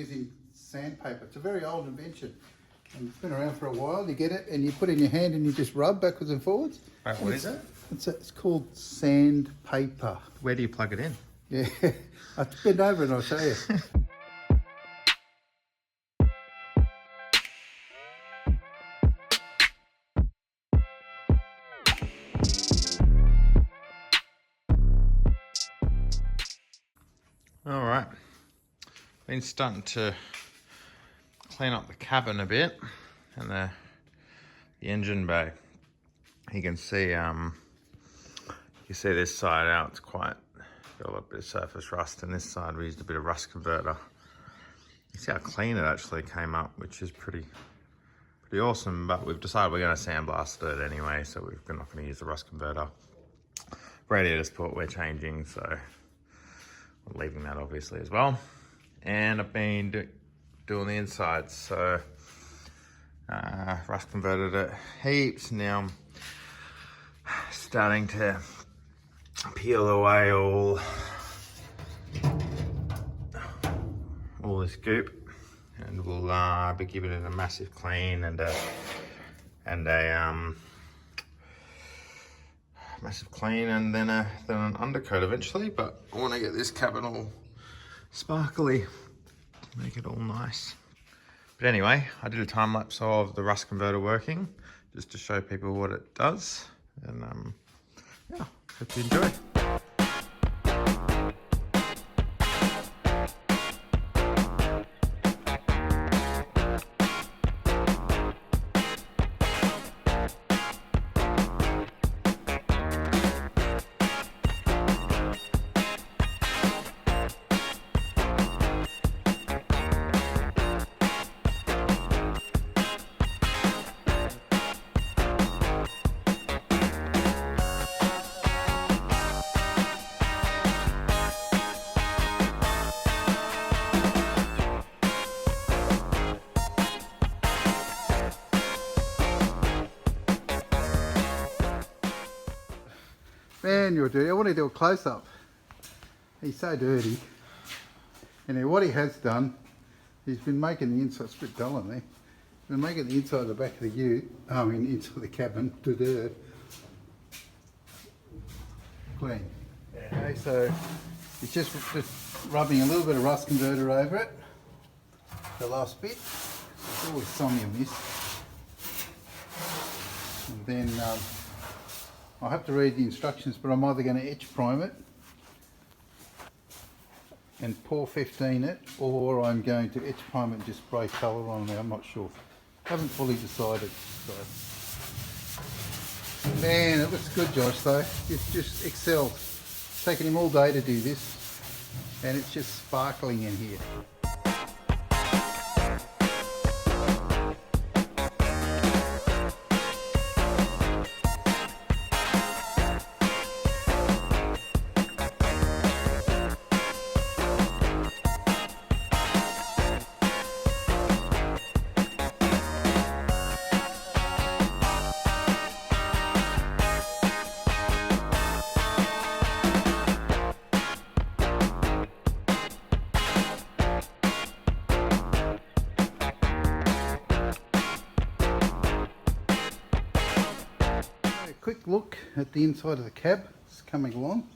Using sandpaper. It's a very old invention and it's been around for a while. You get it and you put it in your hand and you just rub backwards and forwards. Right, what is it? It's called sandpaper. Where do you plug it in? Yeah, I'll bend over and I'll show you. All right, been starting to clean up the cabin a bit and the engine bay. You can see this side out, it's quite got a little bit of surface rust, and this side we used a bit of rust converter. You see how clean it actually came up, which is pretty awesome. But we've decided we're going to sandblast it anyway, so we're not going to use the rust converter. Radiator support we're changing, so I'm leaving that obviously as well. And I've been doing the insides, so rust converted it heaps. Now I'm starting to peel away all this goop, and we'll be giving it a massive clean and a massive clean, and then an undercoat eventually. But I want to get this cabin all sparkly, make it all nice. But anyway, I did a time lapse of the rust converter working just to show people what it does, and yeah, hope you enjoy. Man, you're dirty. I want to do a close-up. He's so dirty. Anyway, what he has done, he's been making the inside, it's a bit dull on there. He's been making the inside of the back of the ute, inside the cabin, to dirt. Clean. Okay, so he's just rubbing a little bit of rust converter over it. The last bit. There's always some you miss. And then I'll have to read the instructions, but I'm either going to etch prime it and pour 15 it, or I'm going to etch prime it and just spray colour on there. I'm not sure. Haven't fully decided. So. Man, it looks good, Josh, though. It's just excelled. It's taken him all day to do this, and it's just sparkling in here. Quick look at the inside of the cab. It's coming along.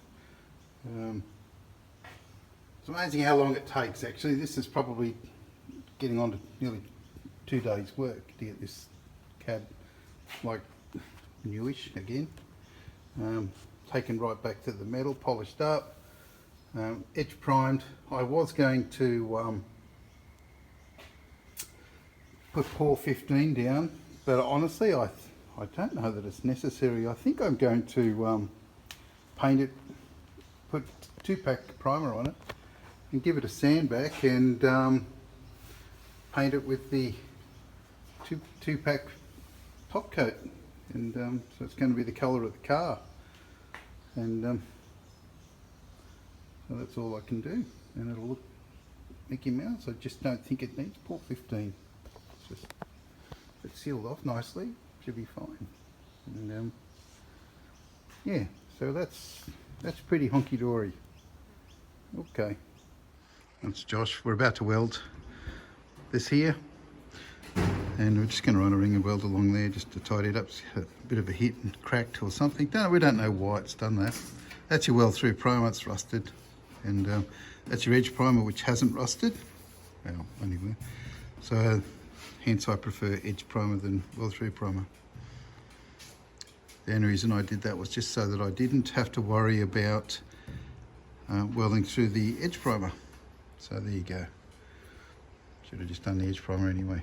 It's amazing how long it takes actually. This is probably getting on to nearly 2 days work to get this cab like newish again. Taken right back to the metal, polished up, etch primed. I was going to put pour 15 down, but honestly I don't know that it's necessary. I think I'm going to paint it, put 2-pack primer on it and give it a sand back and paint it with the 2-pack top coat, and so it's going to be the colour of the car, and so that's all I can do, and it'll look Mickey Mouse. I just don't think it needs pour 15. It's just, it's sealed off nicely. Should be fine. And yeah, so that's pretty honky-dory. Okay, that's Josh. We're about to weld this here, and we're just going to run a ring and weld along there just to tidy it up. It's a bit of a hit and cracked or something. We don't know why it's done that. That's your weld through primer, it's rusted, and that's your edge primer, which hasn't rusted. Well, anyway, so hence I prefer edge primer than weld through primer. The only reason I did that was just so that I didn't have to worry about welding through the edge primer. So there you go. Should have just done the edge primer anyway.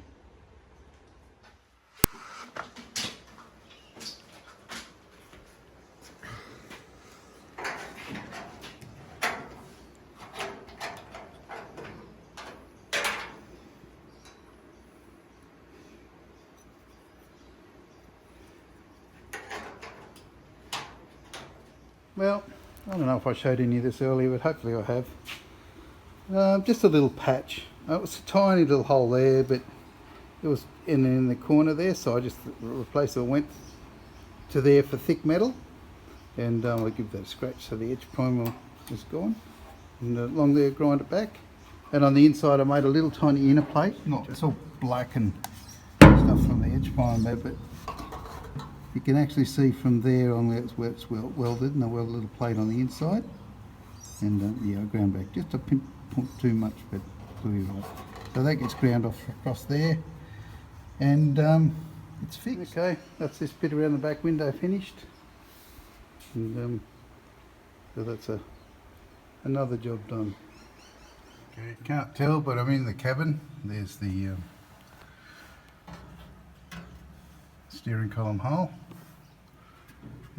Well, I don't know if I showed any of this earlier, but hopefully I have. Just a little patch. It was a tiny little hole there, but it was in the corner there, so I just replaced it. I went to there for thick metal, and I give that a scratch so the edge primer is gone. And along there, grind it back. And on the inside, I made a little tiny inner plate. It's all black and stuff from the edge primer, but you can actually see from there on where it's welded, and I welded a little plate on the inside. And yeah, I ground back just a pinpoint too much, but will be right. So that gets ground off across there, and it's fixed. Okay, that's this bit around the back window finished, and so that's another job done. Okay, can't tell, but I'm in the cabin. There's the steering column hole,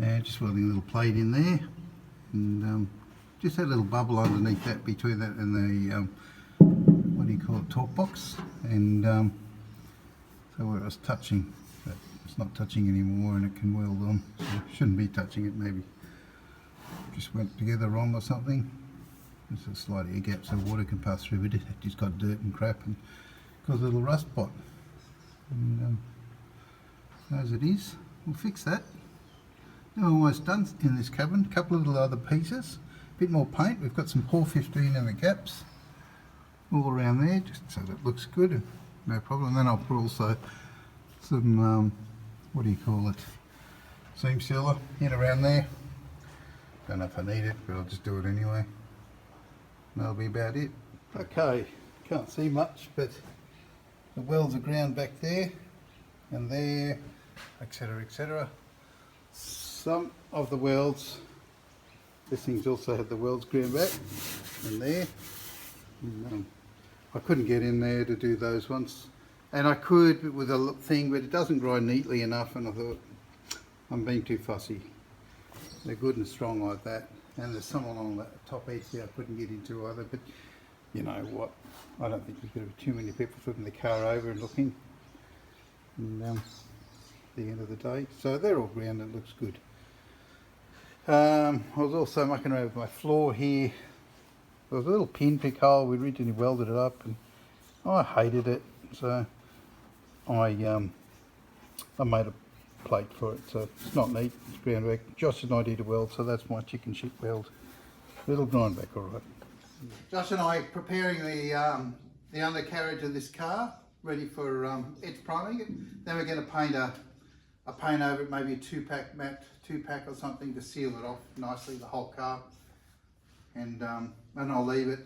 and just welding a little plate in there, and just had a little bubble underneath that, between that and the what do you call it, torque box, and so where it was touching, but it's not touching anymore, and it can weld on, so it shouldn't be touching it. Maybe just went together wrong or something. There's a slight air gap so water can pass through, but it just got dirt and crap and caused a little rust spot, and as it is, we'll fix that. Now almost done in this cabin. A couple of little other pieces, a bit more paint. We've got some Paul 15 in the gaps all around there, just so that it looks good, no problem. And then I'll put also some what do you call it, seam sealer in around there. Don't know if I need it, but I'll just do it anyway. And that'll be about it. Okay, can't see much, but the welds are ground back there and there, etc, etc. Some of the welds, this thing's also had the welds ground back and there. And, I couldn't get in there to do those ones, and I could with a thing, but it doesn't grind neatly enough, and I thought I'm being too fussy. They're good and strong like that, and there's some along that top edge there I couldn't get into either, but you know what, I don't think there's going to be too many people flipping the car over and looking, and the end of the day, so they're all ground. It looks good. I was also mucking around with my floor here. There was a little pin pick hole. We originally welded it up, and I hated it, so I made a plate for it. So it's not neat. It's ground back. Josh and I did a weld, so that's my chicken shit weld. It'll grind back all right. Josh and I are preparing the undercarriage of this car, ready for edge priming it. Then we're going to paint a paint over it, maybe a 2-pack matte 2-pack or something, to seal it off nicely, the whole car. And I'll leave it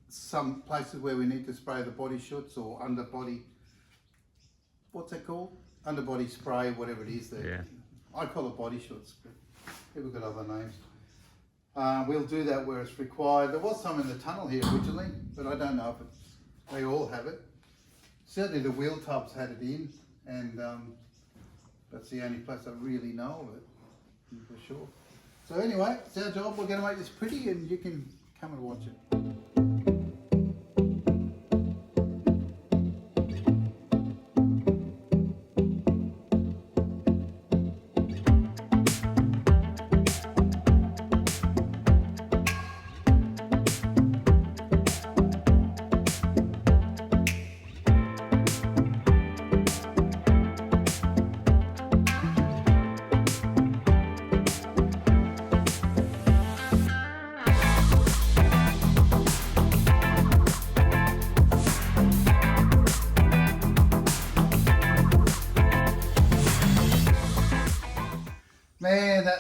some places where we need to spray the body shoots or underbody, what's that called? Underbody spray, whatever it is there. Yeah. I call it body shoots, but people got other names. We'll do that where it's required. There was some in the tunnel here originally, but I don't know if they all have it. Certainly the wheel tubs had it in, and that's the only place I really know of it, for sure. So anyway, it's our job. We're going to make this pretty, and you can come and watch it.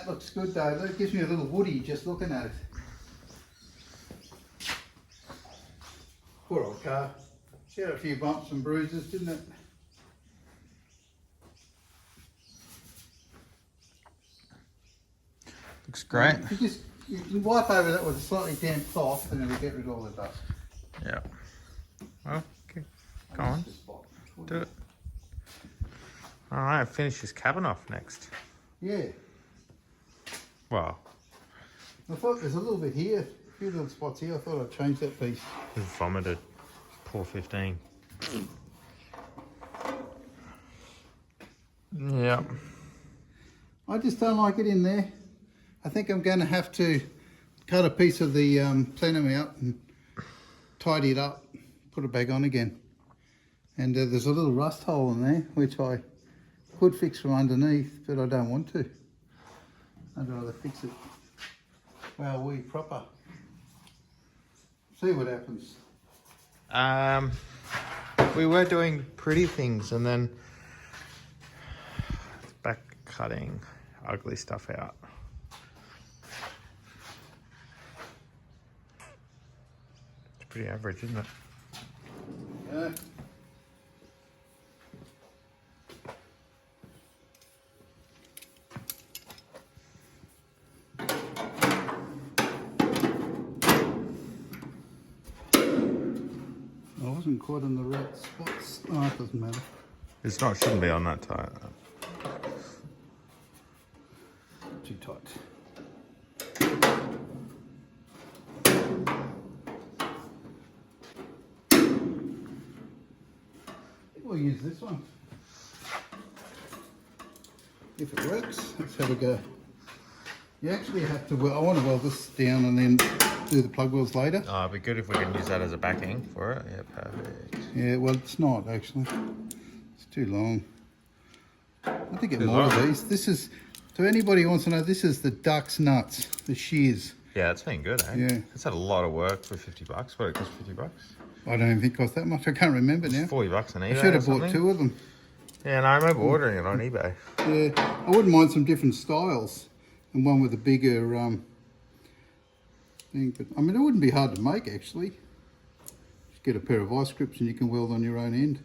looks good though. That gives me a little woody just looking at it. Poor old car. She had a few bumps and bruises, didn't it? Looks great. You can wipe over that with a slightly damp cloth and it'll get rid of all the dust. Yeah. Well, okay. Go on. Do it. Alright, finish this cabin off next. Yeah. Well, I thought there's a little bit here, a few little spots here. I thought I'd change that piece. we've vomited. Poor 15. Yeah. I just don't like it in there. I think I'm going to have to cut a piece of the plenum out and tidy it up, put it back on again. And there's a little rust hole in there, which I could fix from underneath, but I don't want to. I'd rather fix it well, proper. See what happens. We were doing pretty things and then back cutting ugly stuff out. It's pretty average, isn't it? Yeah. I wasn't caught in the right spots. Oh, it doesn't matter. It's not, shouldn't be on that tight. Too tight. We'll use this one. If it works, let's have a go. You actually have to, I want to weld this down and then do the plug welds later. Oh, it'd be good if we can use that as a backing for it. Yeah, perfect. Yeah, well, it's not actually. It's too long. I have to get Too more of long? these. This is, to anybody who wants to know, this is the duck's nuts, the shears. Yeah, it's been good, eh? Yeah. It's had a lot of work for 50 bucks. What, it cost 50 bucks? I don't even think it cost that much. I can't remember now. 40 bucks on eBay. I should have or bought something. 2 of them. Yeah, and I remember ordering it on eBay. Yeah, I wouldn't mind some different styles and one with a bigger thing. But I mean, it wouldn't be hard to make actually. Just get a pair of vice grips and you can weld on your own end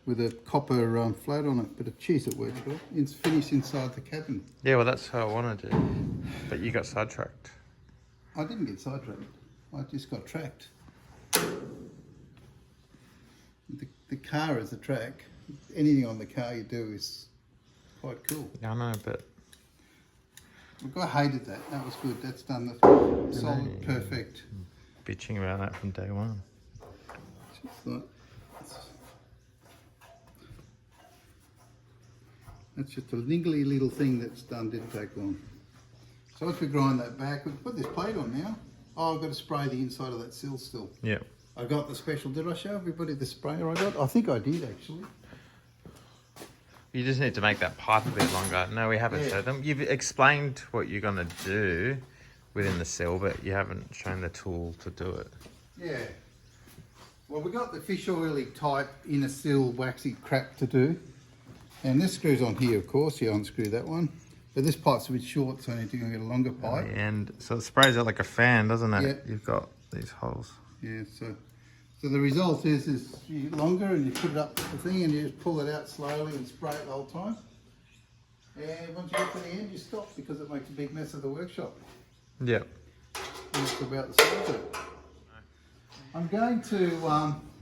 with a copper flat on it. But geez, it works well. It's finished inside the cabin. Yeah, well, that's how I wanted to do. But you got sidetracked. I didn't get sidetracked. I just got tracked. The car is the track. Anything on the car you do is quite cool. Yeah, I know, but Look, I hated that. That was good. That's done. That's solid, perfect. bitching about that from day one. Just like, that's just a niggly little thing that's done. Didn't take long. So once we grind that back, we can put this plate on now. Oh, I've got to spray the inside of that sill still. Yeah. I got the special. Did I show everybody the sprayer I got? I think I did actually. You just need to make that pipe a bit longer. No, we haven't Yeah. showed them. You've explained what you're going to do within the sill, but you haven't shown the tool to do it. Yeah. Well, we got the fish oily type inner sill waxy crap to do. And this screws on here, of course. You unscrew that one. But this pipe's a bit short, so I need to go get a longer pipe. And so it sprays out like a fan, doesn't it? Yeah. You've got these holes. Yeah, so the result is you get longer and you put it up the thing and you just pull it out slowly and spray it the whole time. And once you get to the end, you stop because it makes a big mess of the workshop. Yeah. It's about the size of it. I'm going to,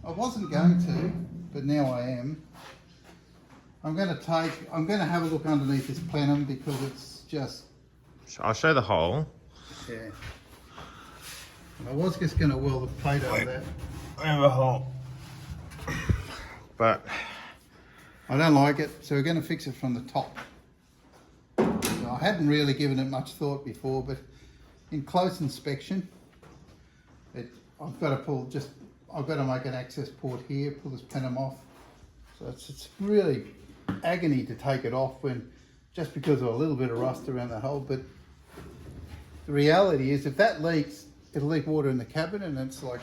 I wasn't going to, but now I am. I'm going to have a look underneath this plenum because it's just, I'll show the hole. yeah. I was just going to weld the plate over that. I have a hole. But I don't like it, so we're going to fix it from the top. So I hadn't really given it much thought before, but in close inspection, I've got to make an access port here, pull this plenum off. So it's really agony to take it off just because of a little bit of rust around the hole. But the reality is, if that leaks, it'll leak water in the cabin, and it's like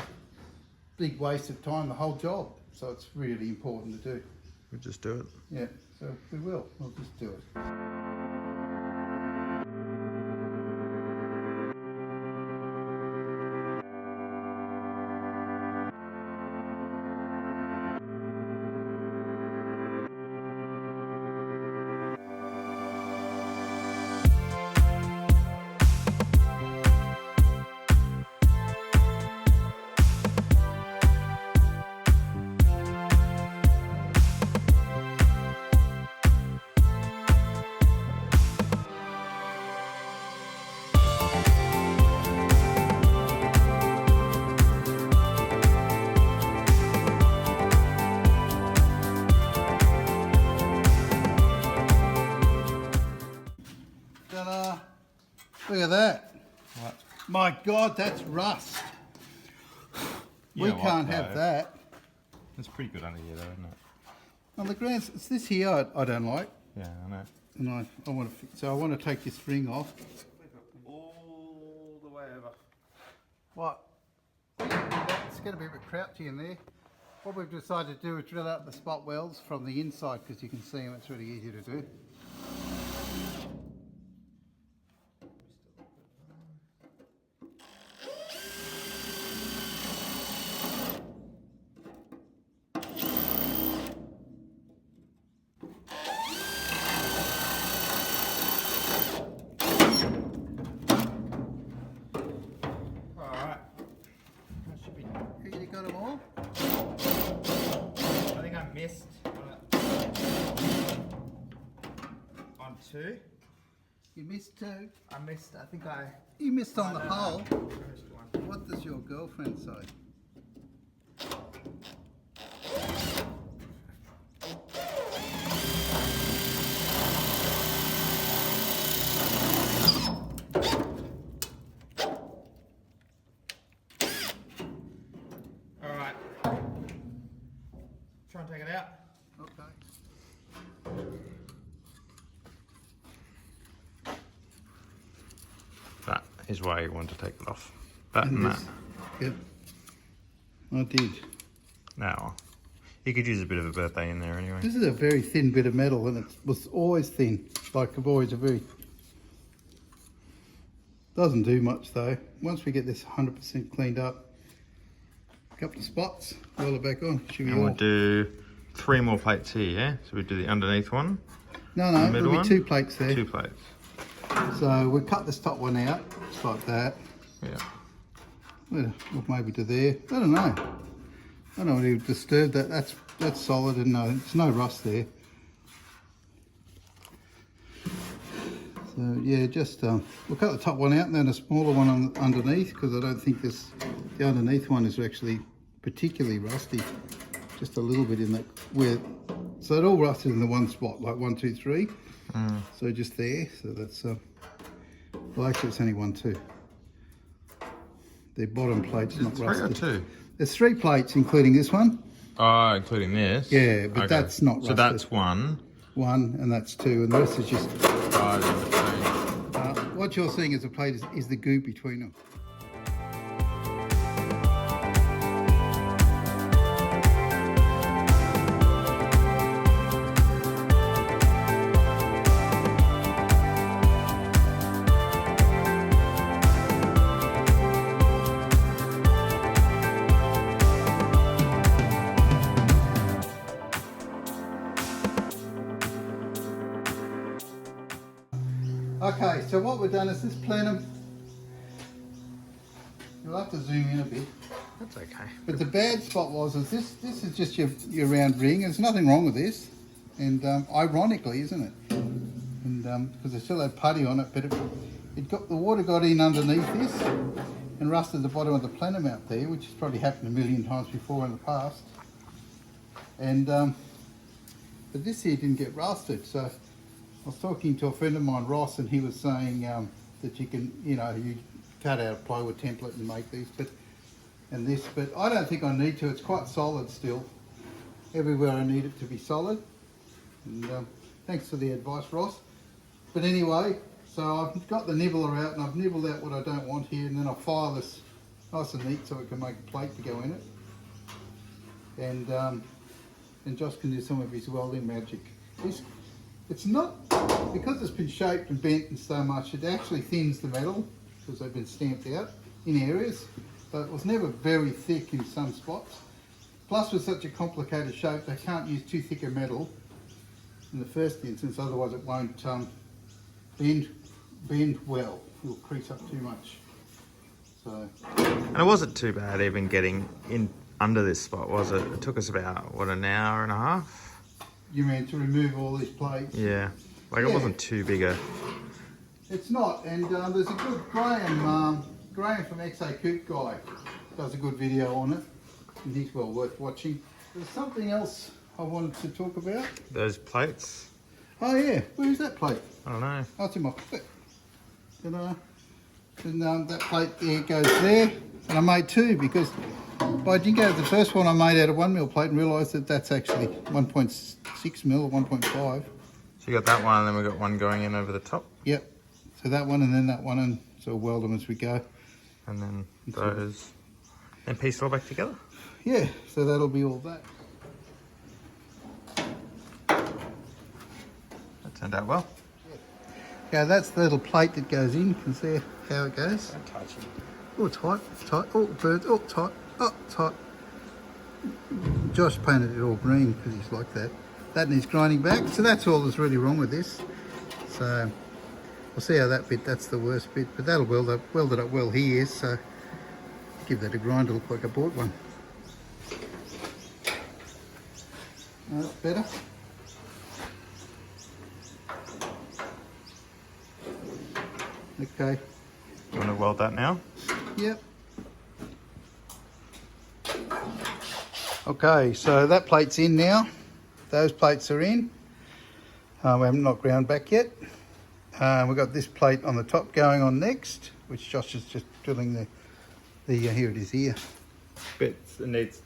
big waste of time, the whole job. So it's really important to do. we'll just do it. Yeah, so we will. We'll just do it. Look at that. What? My God, that's rust. We Yeah, can't like have that. It's pretty good under here though, isn't it? On the grounds, it's this here I don't like. Yeah, I know. And I want to fix, so I want to take this ring off. All the way over. What? It's going to be a bit crouchy in there. What we've decided to do is drill out the spot welds from the inside because you can see them, it's really easy to do. You got them all? I think I missed on 2. You missed 2. I missed, I think I... You missed on the hole. I missed 1. What does your girlfriend say? Alright. Try and take it out. Okay. That is why you want to take it off. That and that. Yep. I did. Now, you could use a bit of a birthday in there anyway. This is a very thin bit of metal and it was always thin. Like I've always a very... Doesn't do much though. Once we get this 100% cleaned up, a couple of spots, roll it back on. Should we And all... we'll do 3 more plates here, yeah? So we do the underneath one. No, the no, middle there'll one? be 2 plates there. 2 plates. So we'll cut this top one out, just like that. Yeah. Well, maybe to there. I don't know. I don't know what he disturbed that. That's solid and no, there's no rust there. So yeah, just we'll cut the top one out and then a smaller one underneath because I don't think the underneath one is actually particularly rusty. Just a little bit in that where. So it all rusted in the one spot, like 1, 2, 3. So just there. So that's well, actually it's only 1, 2. The bottom plate's not rusted. 3 or 2? There's 3 plates, including this one. Oh, including this? Yeah, but that's not rusted. So that's 1. 1, and that's 2, and the rest is just... 5 in between. What you're seeing as a plate is the goo between them. Okay, so what we've done is this plenum, you'll have to zoom in a bit, That's okay. but the bad spot was is this is just your round ring. There's nothing wrong with this, and ironically, isn't it? And because it still had putty on it, but the water got in underneath this and rusted the bottom of the plenum out there, which has probably happened a million times before in the past. And but this here didn't get rusted, so I was talking to a friend of mine, Ross, and he was saying that you can, you cut out a plywood template and make these, but I don't think I need to. It's quite solid still. Everywhere I need it to be solid. And thanks for the advice, Ross. But anyway, so I've got the nibbler out and I've nibbled out what I don't want here, and then I'll file this nice and neat so it can make a plate to go in it. And Josh can do some of his welding magic. It's not, because it's been shaped and bent and so much, it actually thins the metal because they've been stamped out in areas, but it was never very thick in some spots. Plus with such a complicated shape, they can't use too thick a metal in the first instance, otherwise it won't bend well, it'll crease up too much. So. And it wasn't too bad even getting in under this spot, was it? It took us about, what, an hour and a half? You mean to remove all these plates? Yeah, like it wasn't too big a... It's not, and there's a good Graham from XA Coop Guy, does a good video on it, and he's well worth watching. There's something else I wanted to talk about. Those plates? Oh yeah, where is that plate? I don't know. Oh, it's in my pocket. And that plate there goes there. And I made two because I didn't go with the first one I made out of 1 mil plate and realised that that's actually 1.6 mil or 1.5. So you got that one, and then we got one going in over the top. Yep. So that one and then that one, and so we'll weld them as we go. And then those, and piece it all back together. Yeah, so that'll be all that. That turned out well. Okay, that's the little plate that goes in. You can see how it goes. Don't touch it. Oh, tight, tight. Oh, burns. Oh, tight. Oh, tight. Josh painted it all green because he's like that. That needs grinding back. So that's all that's really wrong with this. So we'll see how that bit, that's the worst bit. But that'll weld it up well here. So give that a grind to look like I bought one. Oh, that's better. Okay. You want to weld that now? Yep. Okay, so that plate's in now. Those plates are in. We haven't not ground back yet. We've got this plate on the top going on next, which Josh is just drilling the here it is here. Bits it needs.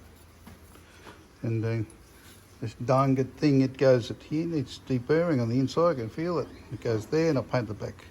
And this darn good thing, it goes at here, needs deburring on the inside, I can feel it. It goes there and I'll paint the back.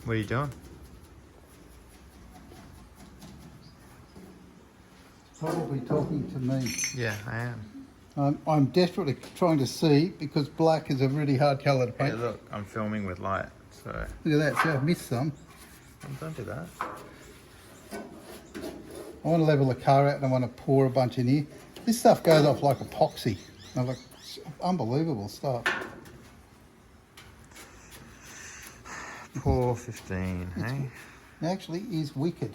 What are you doing? Probably talking to me. Yeah, I am. I'm desperately trying to see because black is a really hard colour to Hey, paint. look, I'm filming with light, so Look at that, see I've missed some. don't do that. I want to level the car out and I want to pour a bunch in here. This stuff goes off like epoxy. Like, it's unbelievable stuff. Poor 15, hey? It actually is wicked.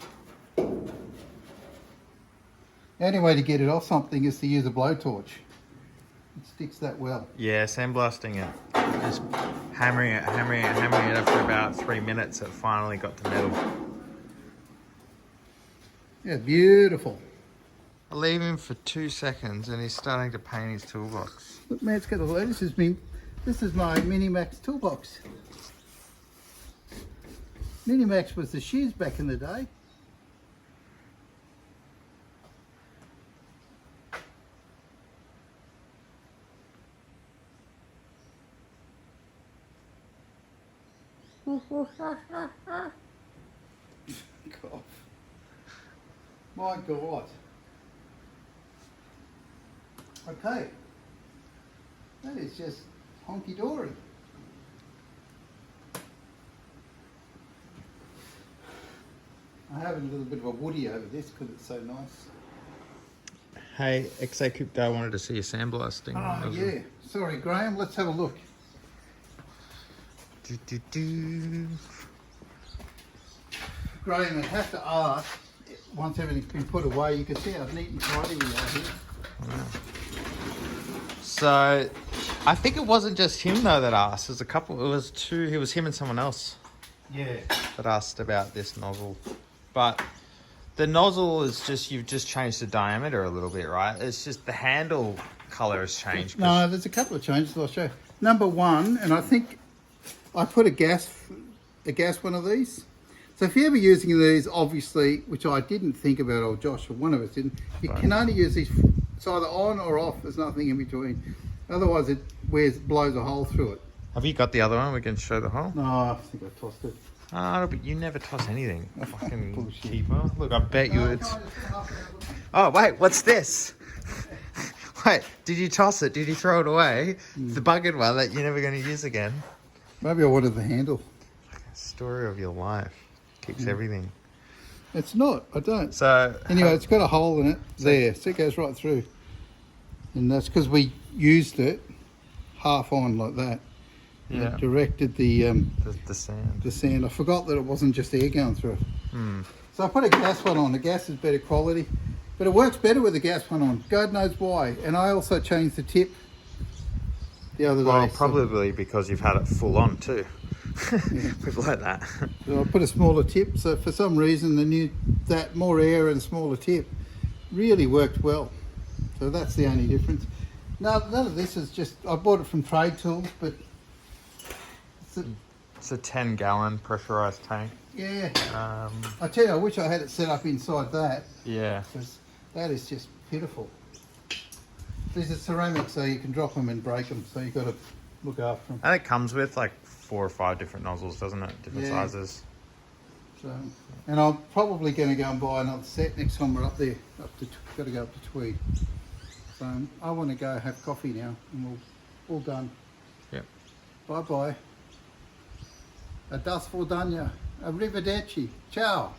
The only way to get it off something is to use a blowtorch. It sticks that well. Yeah, sandblasting it. Just hammering it after about 3 minutes, it finally got to metal. Yeah, beautiful. I leave him for 2 seconds and he's starting to paint his toolbox. Look, man, it's got a load. This is my Minimax toolbox. Minimax was the shears back in the day. God. My God. Okay. That is just honky-dory. I have a little bit of a woody over this because it's so nice. Hey, XA Coop Guy wanted to see your sandblasting. Oh, yeah. Sorry, Graham. Let's have a look. Graham, I have to ask, once everything's been put away, you can see how neat and tidy we are here. Wow. So, I think it wasn't just him though that asked. It was a couple. It was two. It was him and someone else. Yeah. That asked about this nozzle, but the nozzle is just, you've just changed the diameter a little bit, right? It's just the handle color has changed. No, there's a couple of changes I'll show you. Number one, and I think I put a gas one of these. So if you're ever using these, obviously, which I didn't think about, or Josh or one of us didn't, you can only use these. It's either on or off. There's nothing in between. Otherwise, it blows a hole through it. Have you got the other one? We can show the hole. No, I think I tossed it. Oh, but you never toss anything. Fucking Bullshit. keeper. Look, I bet you it's... Oh, wait, what's this? Wait, did you toss it? Did you throw it away? The buggered one that you're never going to use again. Maybe I wanted the handle. Story of your life. Keeps everything. It's not, I don't. So... Anyway, it's got a hole in it there, so it goes right through. And that's because we used it half on like that. And Yeah. it directed the sand. the sand. I forgot that it wasn't just air going through it. So I put a gas one on. The gas is better quality, but it works better with the gas one on. God knows why. And I also changed the tip the other day. Well, probably because you've had it full on too. We've learned that. So I put a smaller tip. So for some reason, that more air and smaller tip really worked well. So that's the only difference. Now, none of this is just, I bought it from Trade Tools, but It's a 10-gallon pressurized tank. yeah. I tell you, I wish I had it set up inside that, Yeah. because that is just pitiful. These are ceramic, so you can drop them and break them, so you've got to look after them. And it comes with like 4 or 5 different nozzles, doesn't it? Different Yeah. sizes. So, and I'm probably going to go and buy another set next time we're up there. Got to go up to Tweed. So I want to go have coffee now, and we're all done. Yep. Bye bye. A dustful done ya. Arrivederci. Ciao.